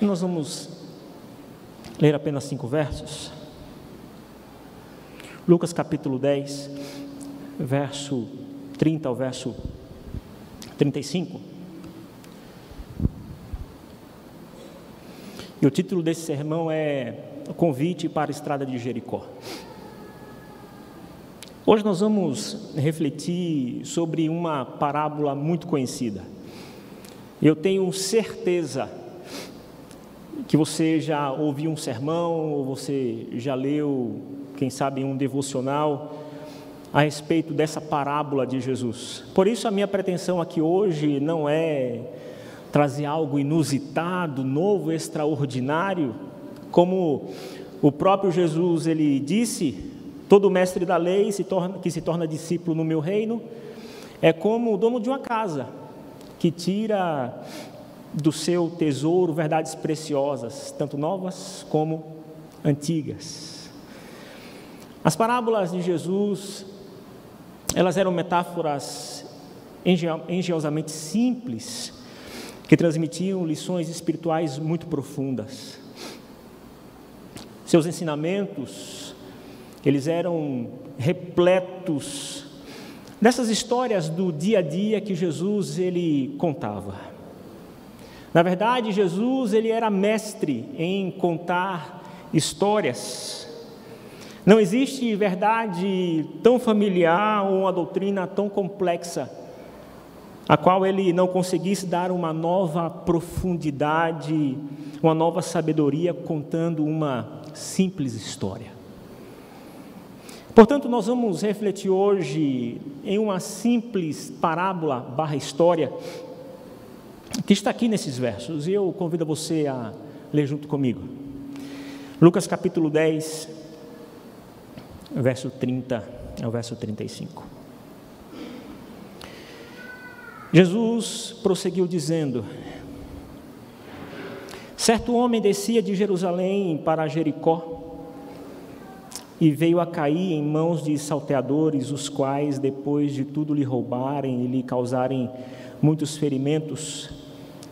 Nós vamos ler apenas 5 versos. Lucas capítulo 10, verso 30 ao verso 35. E o título desse sermão é O Convite para a Estrada de Jericó. Hoje nós vamos refletir sobre uma parábola muito conhecida. Eu tenho certeza que você já ouviu um sermão, ou você já leu, quem sabe, um devocional a respeito dessa parábola de Jesus. Por isso a minha pretensão aqui hoje não é trazer algo inusitado, novo, extraordinário, como o próprio Jesus, ele disse: todo mestre da lei que se torna discípulo no meu reino é como o dono de uma casa, que tira do seu tesouro verdades preciosas, tanto novas como antigas. As parábolas de Jesus, elas eram metáforas engenhosamente simples, que transmitiam lições espirituais muito profundas. Seus ensinamentos, eles eram repletos dessas histórias do dia a dia que Jesus, ele contava. Na verdade, Jesus, ele era mestre em contar histórias. Não existe verdade tão familiar ou uma doutrina tão complexa a qual ele não conseguisse dar uma nova profundidade, uma nova sabedoria contando uma simples história. Portanto, nós vamos refletir hoje em uma simples parábola / história que está aqui nesses versos, e eu convido você a ler junto comigo. Lucas capítulo 10, verso 30 ao verso 35. Jesus prosseguiu dizendo: certo homem descia de Jerusalém para Jericó e veio a cair em mãos de salteadores, os quais, depois de tudo lhe roubarem e lhe causarem muitos ferimentos,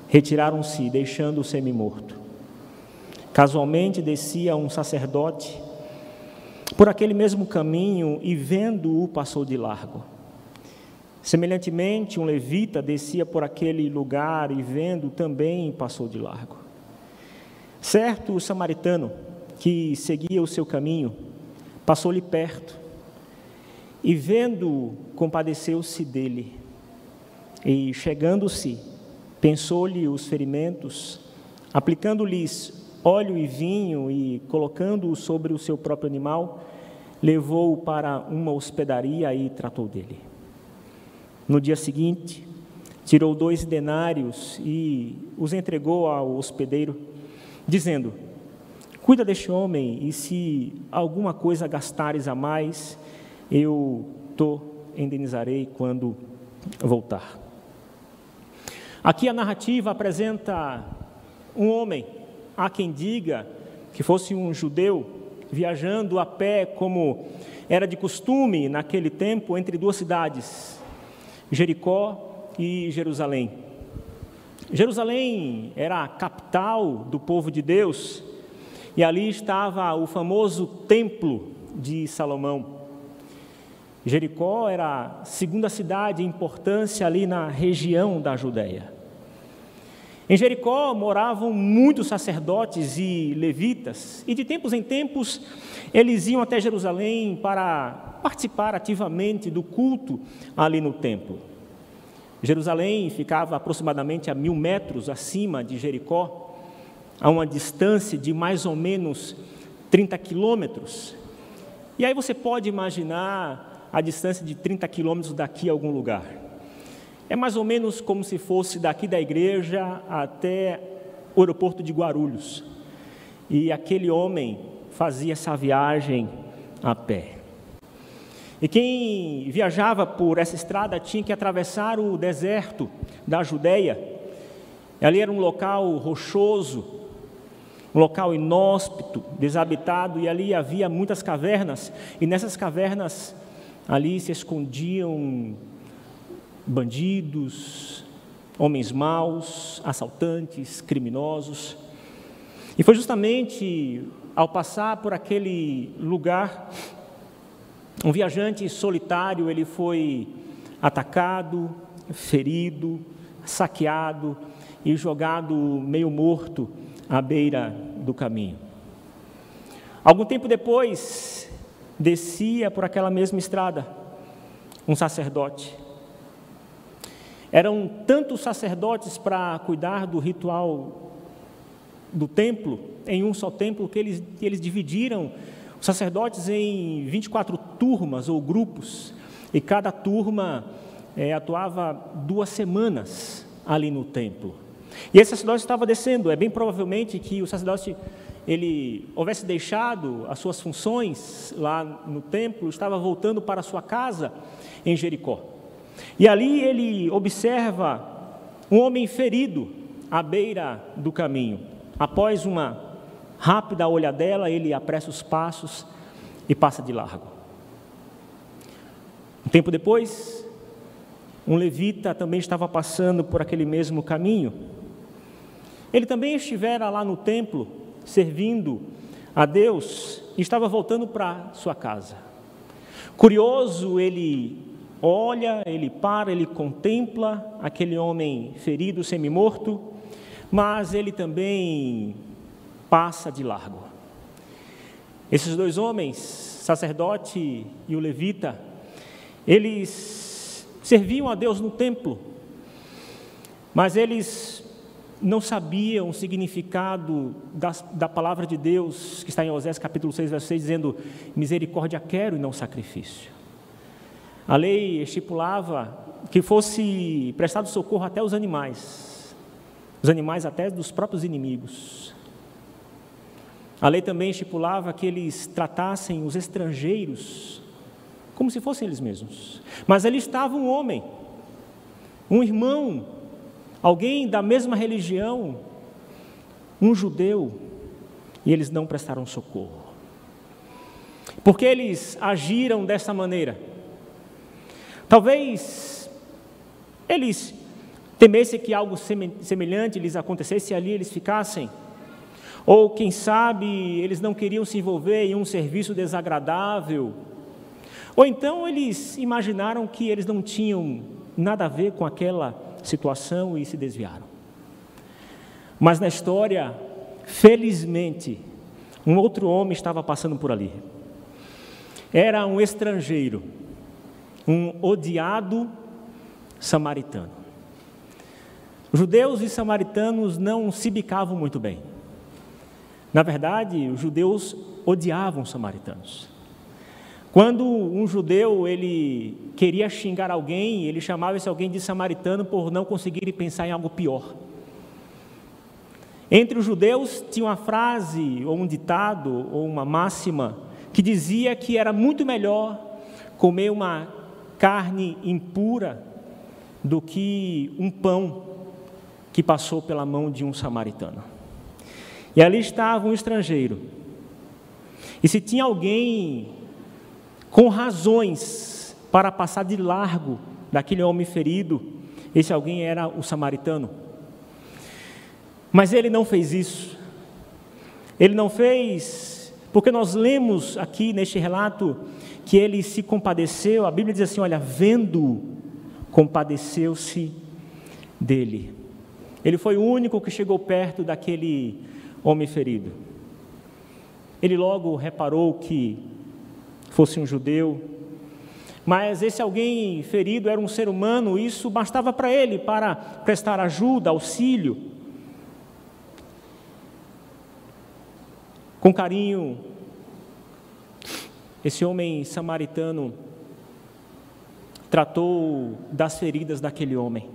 retiraram-se, deixando-o semi-morto. Casualmente descia um sacerdote por aquele mesmo caminho e, vendo-o, passou de largo. Semelhantemente, um levita descia por aquele lugar e, vendo, também passou de largo. Certo samaritano, que seguia o seu caminho, passou-lhe perto e, vendo-o, compadeceu-se dele. E, chegando-se, pensou-lhe os ferimentos, aplicando-lhes óleo e vinho e, colocando-o sobre o seu próprio animal, levou-o para uma hospedaria e tratou dele. No dia seguinte, tirou 2 denários e os entregou ao hospedeiro, dizendo: cuida deste homem, e se alguma coisa gastares a mais, eu te indenizarei quando voltar. Aqui a narrativa apresenta um homem, há quem diga que fosse um judeu, viajando a pé, como era de costume naquele tempo, entre 2 cidades, Jericó e Jerusalém. Jerusalém era a capital do povo de Deus, e ali estava o famoso templo de Salomão. Jericó era a 2ª cidade em importância ali na região da Judéia. Em Jericó moravam muitos sacerdotes e levitas, e de tempos em tempos eles iam até Jerusalém para participar ativamente do culto ali no templo. Jerusalém ficava aproximadamente a 1.000 metros acima de Jericó, a uma distância de mais ou menos 30 quilômetros. E aí você pode imaginar a distância de 30 quilômetros daqui a algum lugar. É mais ou menos como se fosse daqui da igreja até o aeroporto de Guarulhos. E aquele homem fazia essa viagem a pé. E quem viajava por essa estrada tinha que atravessar o deserto da Judéia. Ali era um local rochoso, um local inóspito, desabitado, e ali havia muitas cavernas, e nessas cavernas ali se escondiam bandidos, homens maus, assaltantes, criminosos. E foi justamente ao passar por aquele lugar, um viajante solitário, ele foi atacado, ferido, saqueado e jogado meio morto à beira do caminho. Algum tempo depois, descia por aquela mesma estrada um sacerdote. Eram tantos sacerdotes para cuidar do ritual do templo, em um só templo, que eles dividiram os sacerdotes em 24 turmas ou grupos, e cada turma atuava 2 semanas ali no templo. E esse sacerdote estava descendo. É bem provavelmente que o sacerdote ele houvesse deixado as suas funções lá no templo, estava voltando para a sua casa em Jericó. E ali ele observa um homem ferido à beira do caminho. Após uma rápida olhadela, ele apressa os passos e passa de largo. Um tempo depois, um levita também estava passando por aquele mesmo caminho. Ele também estivera lá no templo, servindo a Deus, e estava voltando para sua casa. Curioso, ele olha, ele para, ele contempla aquele homem ferido, semi-morto, mas ele também passa de largo. Esses 2 homens, sacerdote e o levita, eles serviam a Deus no templo, mas eles não sabiam o significado da palavra de Deus, que está em Oséias capítulo 6, verso 6, dizendo: misericórdia quero e não sacrifício. A lei estipulava que fosse prestado socorro até os animais até dos próprios inimigos. A lei também estipulava que eles tratassem os estrangeiros como se fossem eles mesmos. Mas ali estava um homem, um irmão, alguém da mesma religião, um judeu, e eles não prestaram socorro. Por que eles agiram dessa maneira? Talvez eles temessem que algo semelhante lhes acontecesse e ali eles ficassem. Ou, quem sabe, eles não queriam se envolver em um serviço desagradável. Ou então eles imaginaram que eles não tinham nada a ver com aquela situação e se desviaram. Mas na história, felizmente, um outro homem estava passando por ali. Era um estrangeiro, um odiado samaritano. Judeus e samaritanos não se bicavam muito bem. Na verdade, os judeus odiavam os samaritanos. Quando um judeu ele queria xingar alguém, ele chamava esse alguém de samaritano por não conseguir pensar em algo pior. Entre os judeus tinha uma frase, ou um ditado, ou uma máxima, que dizia que era muito melhor comer uma carne impura do que um pão que passou pela mão de um samaritano. E ali estava um estrangeiro. E se tinha alguém com razões para passar de largo daquele homem ferido, esse alguém era o samaritano. Mas ele não fez isso. Ele não fez, porque nós lemos aqui neste relato que ele se compadeceu. A Bíblia diz assim: olha, vendo, compadeceu-se dele. Ele foi o único que chegou perto daquele homem ferido. Ele logo reparou que fosse um judeu, mas esse alguém ferido era um ser humano, isso bastava para ele para prestar ajuda, auxílio. Com carinho, esse homem samaritano tratou das feridas daquele homem.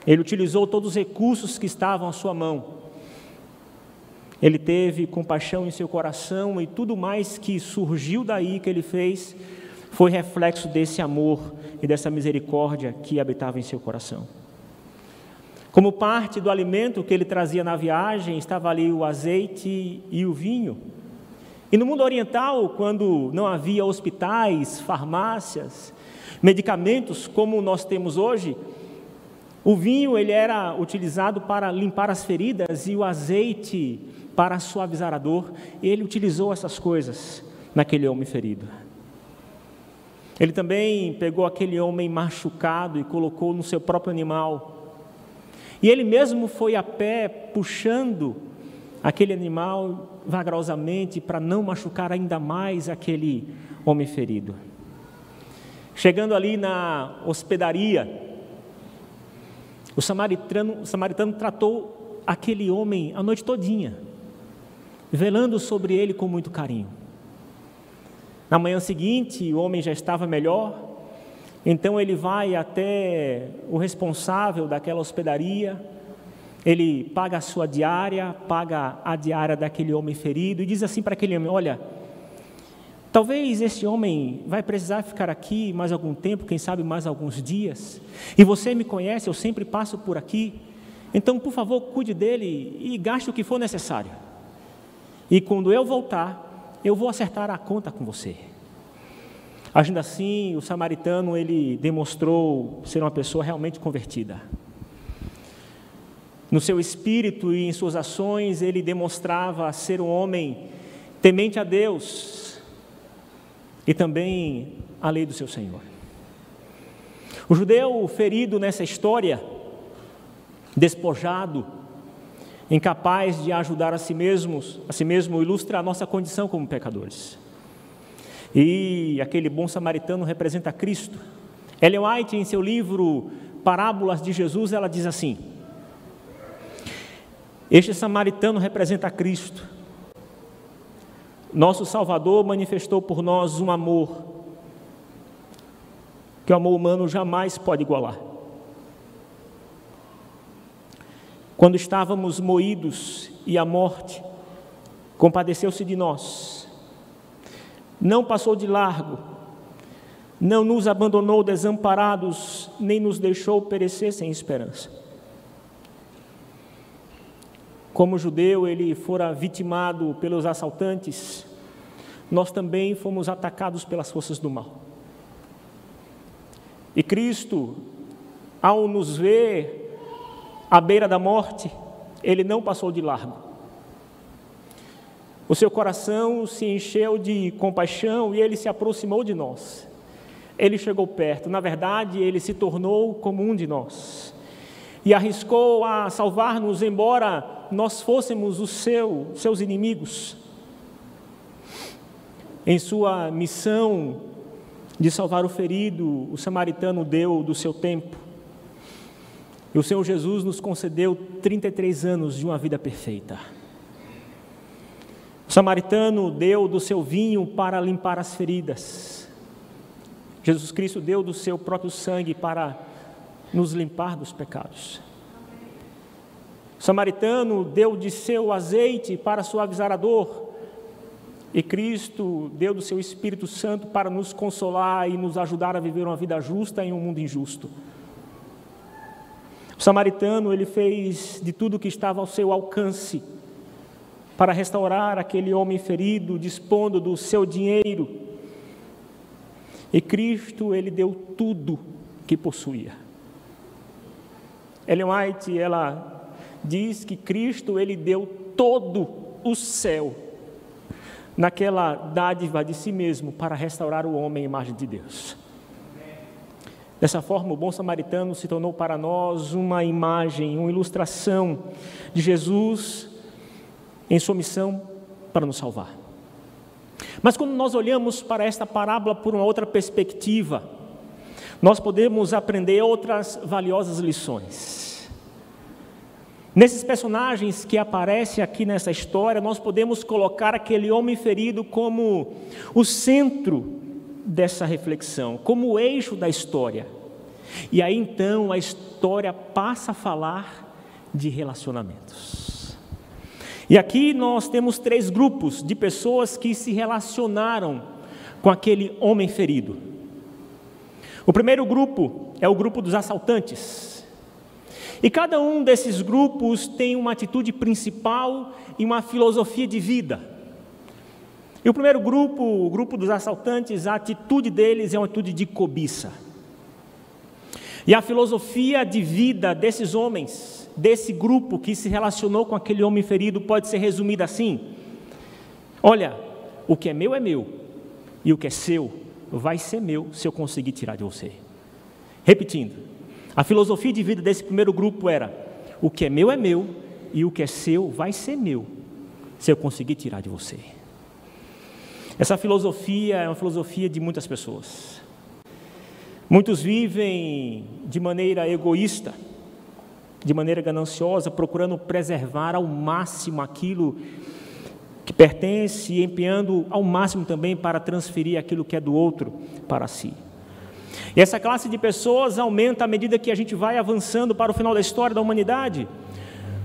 Ele utilizou todos os recursos que estavam à sua mão. Ele teve compaixão em seu coração e tudo mais que surgiu daí que ele fez foi reflexo desse amor e dessa misericórdia que habitava em seu coração. Como parte do alimento que ele trazia na viagem, estava ali o azeite e o vinho. E no mundo oriental, quando não havia hospitais, farmácias, medicamentos como nós temos hoje, o vinho ele era utilizado para limpar as feridas e o azeite para suavizar a dor, ele utilizou essas coisas naquele homem ferido. Ele também pegou aquele homem machucado e colocou no seu próprio animal. E ele mesmo foi a pé puxando aquele animal vagarosamente para não machucar ainda mais aquele homem ferido. Chegando ali na hospedaria, o samaritano tratou aquele homem a noite todinha, velando sobre ele com muito carinho. Na manhã seguinte, o homem já estava melhor, então ele vai até o responsável daquela hospedaria, ele paga a sua diária, paga a diária daquele homem ferido e diz assim para aquele homem: olha, talvez este homem vai precisar ficar aqui mais algum tempo, quem sabe mais alguns dias, e você me conhece, eu sempre passo por aqui, então por favor cuide dele e gaste o que for necessário, e quando eu voltar, eu vou acertar a conta com você. Agindo assim, o samaritano, ele demonstrou ser uma pessoa realmente convertida. No seu espírito e em suas ações, ele demonstrava ser um homem temente a Deus e também a lei do seu Senhor. O judeu ferido nessa história, despojado, incapaz de ajudar a si mesmo, ilustra a nossa condição como pecadores. E aquele bom samaritano representa Cristo. Ellen White, em seu livro Parábolas de Jesus, ela diz assim: este samaritano representa Cristo. Nosso Salvador manifestou por nós um amor que o amor humano jamais pode igualar. Quando estávamos moídos e à morte, compadeceu-se de nós. Não passou de largo, não nos abandonou desamparados, nem nos deixou perecer sem esperança. Como judeu, ele fora vitimado pelos assaltantes, nós também fomos atacados pelas forças do mal. E Cristo, ao nos ver à beira da morte, ele não passou de largo. O seu coração se encheu de compaixão e ele se aproximou de nós. Ele chegou perto, na verdade, ele se tornou como um de nós. E arriscou a salvar-nos, embora nós fôssemos os seus inimigos. Em sua missão de salvar o ferido, o samaritano deu do seu tempo. E o Senhor Jesus nos concedeu 33 anos de uma vida perfeita. O samaritano deu do seu vinho para limpar as feridas. Jesus Cristo deu do seu próprio sangue para nos limpar dos pecados. O samaritano deu de seu azeite para suavizar a dor. E Cristo deu do seu Espírito Santo para nos consolar e nos ajudar a viver uma vida justa em um mundo injusto. O samaritano, ele fez de tudo que estava ao seu alcance para restaurar aquele homem ferido, dispondo do seu dinheiro. E Cristo, ele deu tudo que possuía. Ellen White, ela diz que Cristo, ele deu todo o céu naquela dádiva de si mesmo para restaurar o homem à imagem de Deus. Dessa forma, o bom samaritano se tornou para nós uma imagem, uma ilustração de Jesus em sua missão para nos salvar. Mas quando nós olhamos para esta parábola por uma outra perspectiva, nós podemos aprender outras valiosas lições. Nesses personagens que aparecem aqui nessa história, nós podemos colocar aquele homem ferido como o centro dessa reflexão, como o eixo da história. E aí então a história passa a falar de relacionamentos. E aqui nós temos 3 grupos de pessoas que se relacionaram com aquele homem ferido. O primeiro grupo é o grupo dos assaltantes. E cada um desses grupos tem uma atitude principal e uma filosofia de vida. E o primeiro grupo, o grupo dos assaltantes, a atitude deles é uma atitude de cobiça. E a filosofia de vida desses homens desse grupo que se relacionou com aquele homem ferido pode ser resumida assim: olha, o que é meu, e o que é seu vai ser meu se eu conseguir tirar de você. Repetindo, a filosofia de vida desse primeiro grupo era: o que é meu, e o que é seu vai ser meu se eu conseguir tirar de você. Essa filosofia é uma filosofia de muitas pessoas. Muitos vivem de maneira egoísta, de maneira gananciosa, procurando preservar ao máximo aquilo que pertence e empenhando ao máximo também para transferir aquilo que é do outro para si. E essa classe de pessoas aumenta à medida que a gente vai avançando para o final da história da humanidade.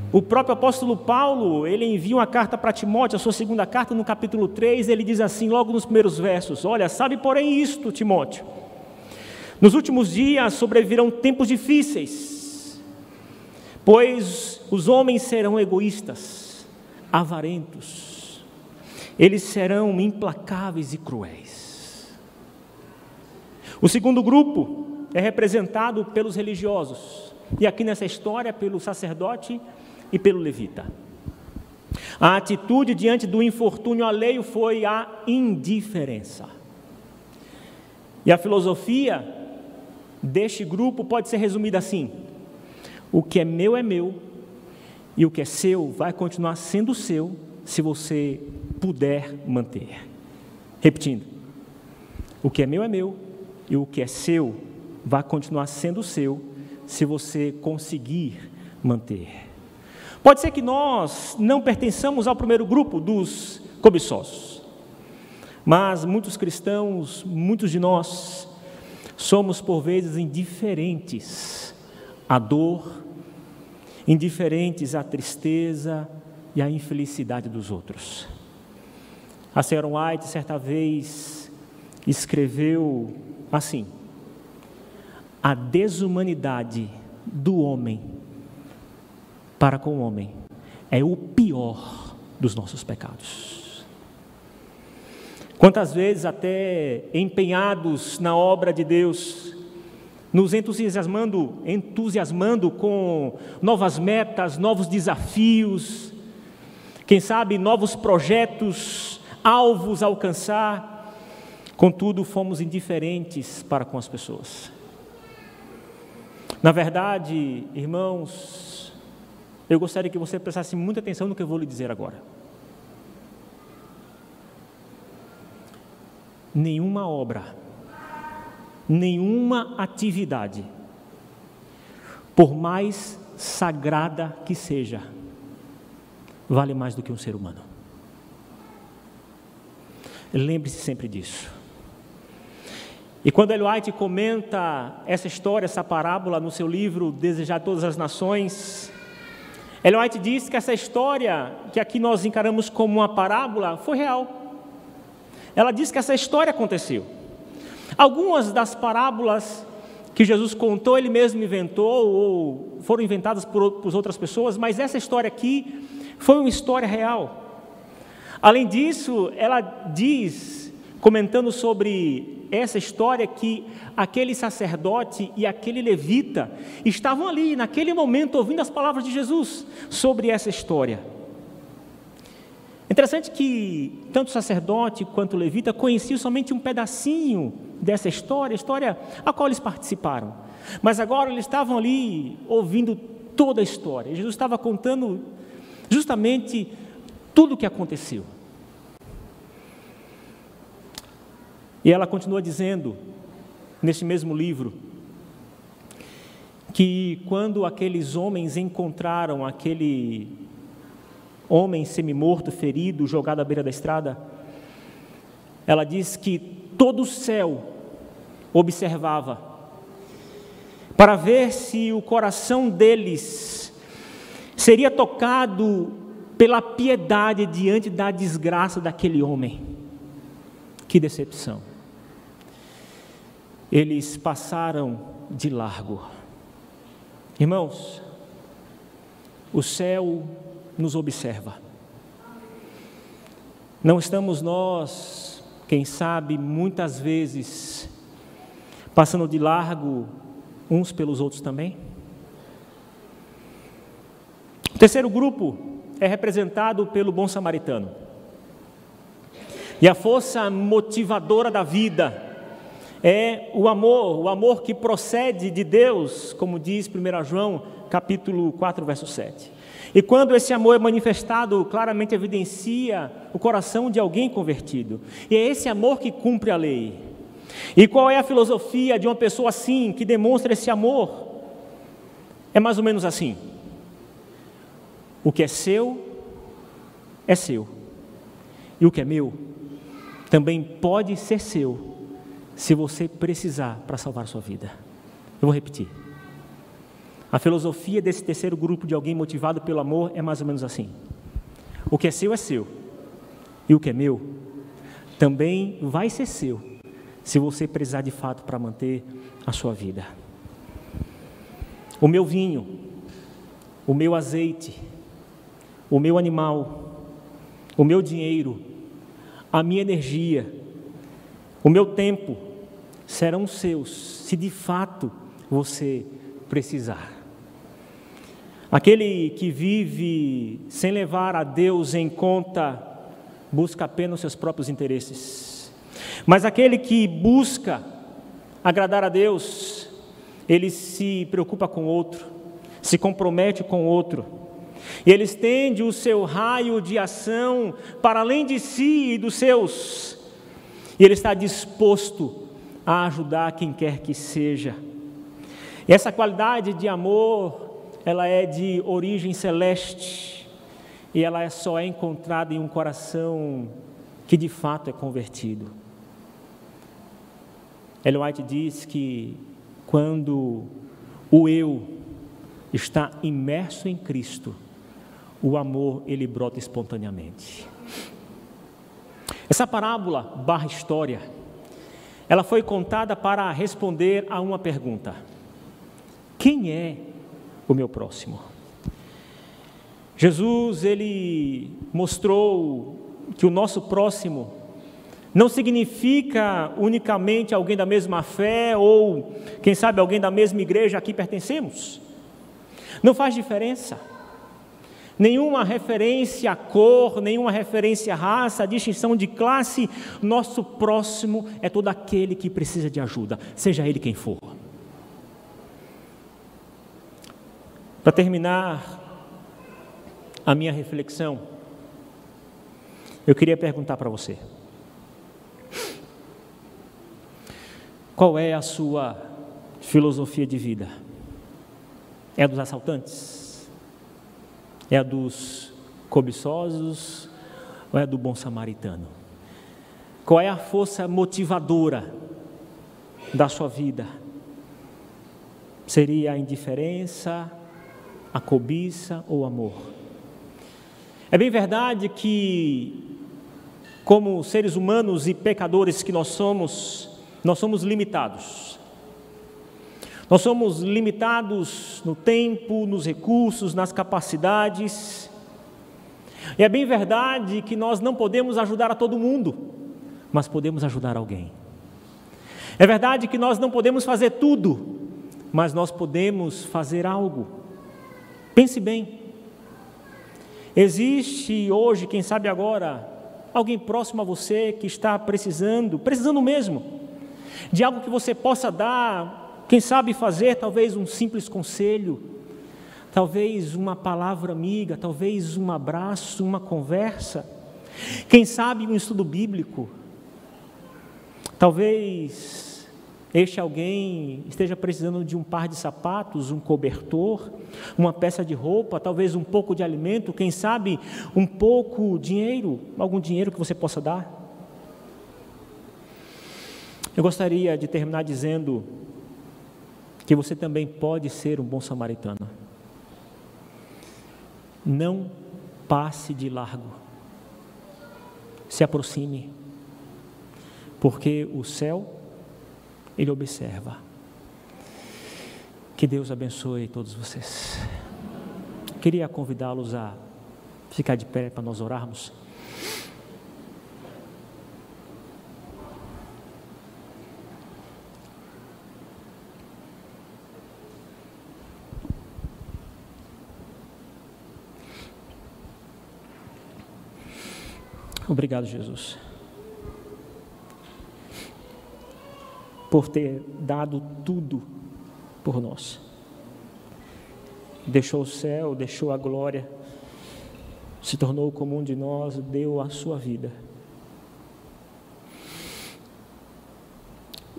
O próprio apóstolo Paulo, ele envia uma carta para Timóteo, a sua segunda carta, no capítulo 3, ele diz assim, logo nos primeiros versos: olha, sabe porém isto, Timóteo, nos últimos dias sobrevirão tempos difíceis, pois os homens serão egoístas, avarentos, eles serão implacáveis e cruéis. O segundo grupo é representado pelos religiosos, e aqui nessa história pelo sacerdote e pelo levita. A atitude diante do infortúnio alheio foi a indiferença. E a filosofia deste grupo pode ser resumida assim: o que é meu, e o que é seu vai continuar sendo seu se você puder manter. Repetindo, o que é meu, e o que é seu vai continuar sendo seu se você conseguir manter. Pode ser que nós não pertençamos ao primeiro grupo dos cobiçosos, mas muitos cristãos, muitos de nós, somos por vezes indiferentes à dor, indiferentes à tristeza e à infelicidade dos outros. A Ellen White, certa vez, escreveu assim: a desumanidade do homem para com o homem é o pior dos nossos pecados. Quantas vezes, até empenhados na obra de Deus, nos entusiasmando com novas metas, novos desafios, quem sabe novos projetos, alvos a alcançar, contudo fomos indiferentes para com as pessoas. Na verdade, irmãos, eu gostaria que você prestasse muita atenção no que eu vou lhe dizer agora. Nenhuma obra, nenhuma atividade, por mais sagrada que seja, vale mais do que um ser humano. Lembre-se sempre disso. E quando Ellen White comenta essa história, essa parábola no seu livro Desejar Todas as Nações, Ellen White diz que essa história, que aqui nós encaramos como uma parábola, foi real. Ela diz que essa história aconteceu. Algumas das parábolas que Jesus contou, ele mesmo inventou, ou foram inventadas por outras pessoas, mas essa história aqui foi uma história real. Além disso, ela diz, comentando sobre essa história, que aquele sacerdote e aquele levita estavam ali, naquele momento, ouvindo as palavras de Jesus sobre essa história. Interessante que tanto o sacerdote quanto o levita conheciam somente um pedacinho dessa história, a história a qual eles participaram. Mas agora eles estavam ali ouvindo toda a história. Jesus estava contando justamente tudo o que aconteceu. E ela continua dizendo, neste mesmo livro, que quando aqueles homens encontraram aquele homem semi-morto, ferido, jogado à beira da estrada, ela diz que todo o céu observava para ver se o coração deles seria tocado pela piedade diante da desgraça daquele homem. Que decepção! Eles passaram de largo. Irmãos, o céu nos observa. Não estamos nós, quem sabe, muitas vezes, passando de largo uns pelos outros também? O terceiro grupo é representado pelo bom samaritano. E a força motivadora da vida é o amor que procede de Deus, como diz 1 João, capítulo 4, verso 7. E quando esse amor é manifestado, claramente evidencia o coração de alguém convertido. E é esse amor que cumpre a lei. E qual é a filosofia de uma pessoa assim, que demonstra esse amor? É mais ou menos assim: o que é seu, e o que é meu, também pode ser seu, se você precisar para salvar a sua vida. Eu vou repetir. A filosofia desse terceiro grupo de alguém motivado pelo amor é mais ou menos assim: o que é seu, e o que é meu, também vai ser seu, se você precisar de fato para manter a sua vida. O meu vinho, o meu azeite, o meu animal, o meu dinheiro, a minha energia, o meu tempo serão seus, se de fato você precisar. Aquele que vive sem levar a Deus em conta, busca apenas os seus próprios interesses. Mas aquele que busca agradar a Deus, ele se preocupa com o outro, se compromete com o outro. E ele estende o seu raio de ação para além de si e dos seus. E ele está disposto a ajudar quem quer que seja. E essa qualidade de amor, ela é de origem celeste. E ela só é encontrada em um coração que de fato é convertido. Ellen White diz que quando o eu está imerso em Cristo, o amor, ele brota espontaneamente. Essa parábola / história, ela foi contada para responder a uma pergunta: quem é o meu próximo? Jesus, ele mostrou que o nosso próximo não significa unicamente alguém da mesma fé ou, quem sabe, alguém da mesma igreja a que pertencemos. Não faz diferença. Nenhuma referência à cor, nenhuma referência à raça, à distinção de classe. Nosso próximo é todo aquele que precisa de ajuda, seja ele quem for. Para terminar a minha reflexão, eu queria perguntar para você: qual é a sua filosofia de vida? É a dos assaltantes? É a dos cobiçosos? Ou é a do bom samaritano? Qual é a força motivadora da sua vida? Seria a indiferença, a cobiça ou o amor? É bem verdade que, como seres humanos e pecadores que nós somos limitados. Nós somos limitados no tempo, nos recursos, nas capacidades. E é bem verdade que nós não podemos ajudar a todo mundo, mas podemos ajudar alguém. É verdade que nós não podemos fazer tudo, mas nós podemos fazer algo. Pense bem. Existe hoje, quem sabe agora, alguém próximo a você que está precisando mesmo, de algo que você possa dar. Quem sabe fazer talvez um simples conselho, talvez uma palavra amiga, talvez um abraço, uma conversa, quem sabe um estudo bíblico. Talvez este alguém esteja precisando de um par de sapatos, um cobertor, uma peça de roupa, talvez um pouco de alimento, quem sabe um pouco de dinheiro, algum dinheiro que você possa dar. Eu gostaria de terminar dizendo que você também pode ser um bom samaritano. Não passe de largo. Se aproxime, porque o céu, ele observa. Que Deus abençoe todos vocês. Queria convidá-los a ficar de pé para nós orarmos. Obrigado, Jesus, por ter dado tudo por nós. Deixou o céu, deixou a glória, se tornou como um de nós, deu a sua vida.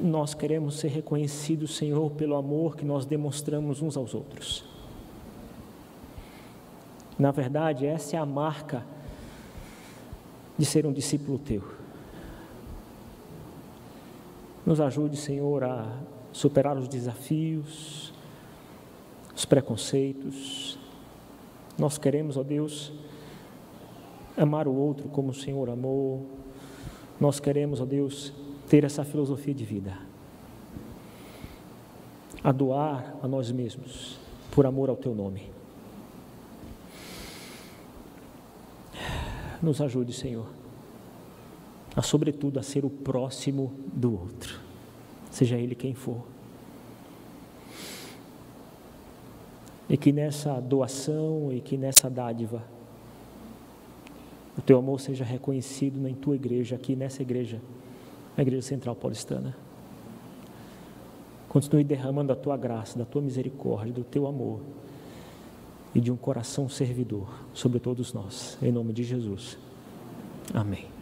Nós queremos ser reconhecidos, Senhor, pelo amor que nós demonstramos uns aos outros. Na verdade, essa é a marca de ser um discípulo teu. Nos ajude, Senhor, a superar os desafios, os preconceitos. Nós queremos, ó Deus, amar o outro como o Senhor amou. Nós queremos, ó Deus, ter essa filosofia de vida, a doar a nós mesmos, por amor ao teu nome. Nos ajude, Senhor, a sobretudo a ser o próximo do outro, seja ele quem for. E que nessa doação e que nessa dádiva, o teu amor seja reconhecido em tua igreja, aqui nessa igreja, a Igreja Central Paulistana. Continue derramando a tua graça, da tua misericórdia, do teu amor e de um coração servidor sobre todos nós. Em nome de Jesus. Amém.